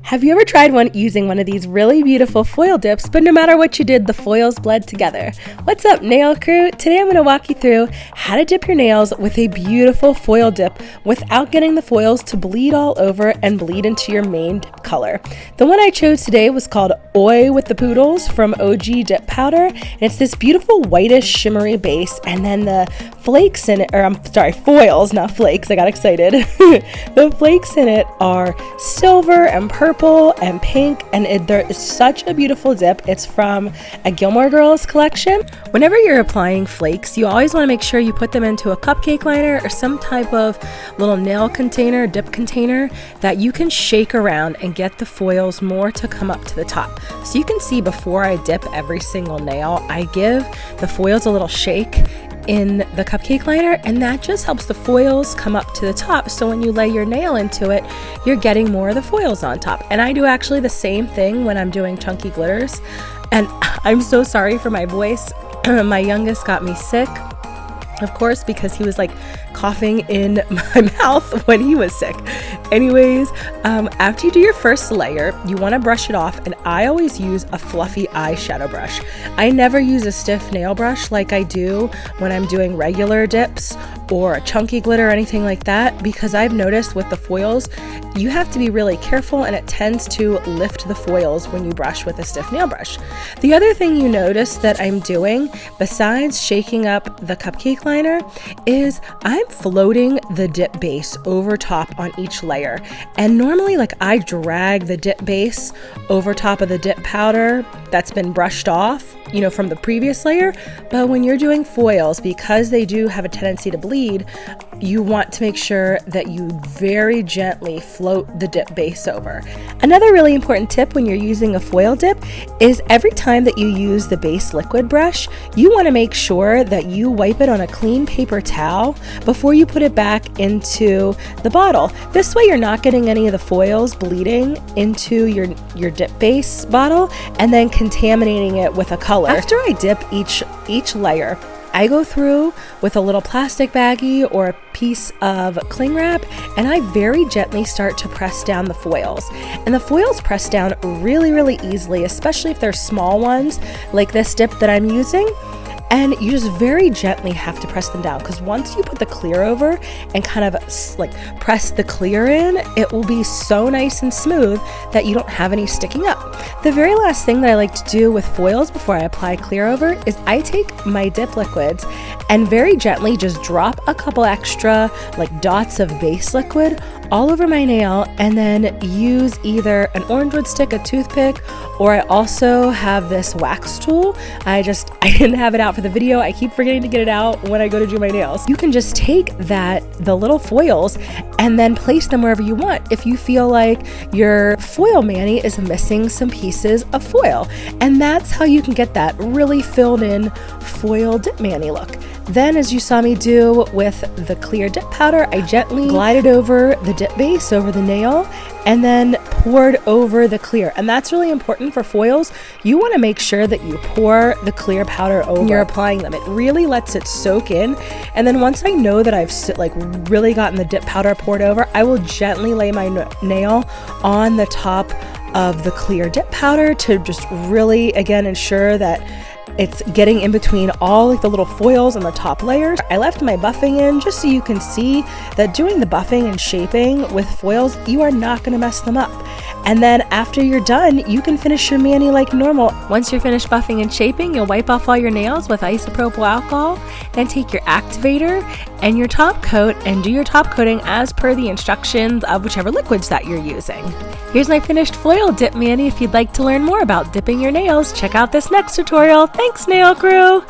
Have you ever tried using one of these really beautiful foil dips, but no matter what you did, the foils bled together? What's up, nail crew? Today I'm going to walk you through how to dip your nails with a beautiful foil dip without getting the foils to bleed all over and bleed into your main dip color. The one I chose today was called Oi with the Poodles from OG Dip Powder, and it's this beautiful whitish shimmery base, and then the flakes in it, foils, not flakes, I got excited. The flakes in it are silver and purple and pink, and there is such a beautiful dip. It's from a Gilmore Girls collection. Whenever you're applying flakes, you always want to make sure you put them into a cupcake liner or some type of little nail container, dip container that you can shake around and get the foils more to come up to the top. So you can see before I dip every single nail, I give the foils a little shake in the cupcake liner, and that just helps the foils come up to the top. So when you lay your nail into it, you're getting more of the foils on top. And I do actually the same thing when I'm doing chunky glitters. And I'm so sorry for my voice. My youngest got me sick, of course, because he was like coughing in my mouth when he was sick. Anyways, after you do your first layer, you want to brush it off, and I always use a fluffy eyeshadow brush. I never use a stiff nail brush like I do when I'm doing regular dips or a chunky glitter or anything like that, because I've noticed with the foils, you have to be really careful, and it tends to lift the foils when you brush with a stiff nail brush. The other thing you notice that I'm doing, besides shaking up the cupcake liner, is I'm floating the dip base over top on each layer. And normally, like, I drag the dip base over top of the dip powder that's been brushed off, you know, from the previous layer. But when you're doing foils, because they do have a tendency to bleed, you want to make sure that you very gently float the dip base over. Another really important tip when you're using a foil dip is every time that you use the base liquid brush, you want to make sure that you wipe it on a clean paper towel before you put it back into the bottle. This way you're not getting any of the foils bleeding into your dip base bottle and then contaminating it with a color. After I dip each layer, I go through with a little plastic baggie or a piece of cling wrap, and I very gently start to press down the foils. And the foils press down really, really easily, especially if they're small ones like this dip that I'm using. And you just very gently have to press them down, because once you put the clear over and kind of like press the clear in, it will be so nice and smooth that you don't have any sticking up. The very last thing that I like to do with foils before I apply clear over is I take my dip liquids and very gently just drop a couple extra like dots of base liquid all over my nail, and then use either an orange wood stick, a toothpick, or I also have this wax tool. I didn't have it out for the video. I keep forgetting to get it out when I go to do my nails. You can just take the little foils and then place them wherever you want. If you feel like your foil mani is missing some pieces of foil, and that's how you can get that really filled in foil dip mani look. Then, as you saw me do with the clear dip powder, I gently glided over the dip base over the nail and then poured over the clear. And that's really important for foils. You want to make sure that you pour the clear powder over when you're applying them. It really lets it soak in. And then once I know that I've really gotten the dip powder poured over, I will gently lay my nail on the top of the clear dip powder to just really, again, ensure that it's getting in between all like the little foils on the top layers. I left my buffing in just so you can see that doing the buffing and shaping with foils, you are not going to mess them up. And then after you're done, you can finish your mani like normal. Once you're finished buffing and shaping, you'll wipe off all your nails with isopropyl alcohol, then take your activator and your top coat and do your top coating as per the instructions of whichever liquids that you're using. Here's my finished foil dip mani. If you'd like to learn more about dipping your nails, check out this next tutorial. Thanks, nail crew!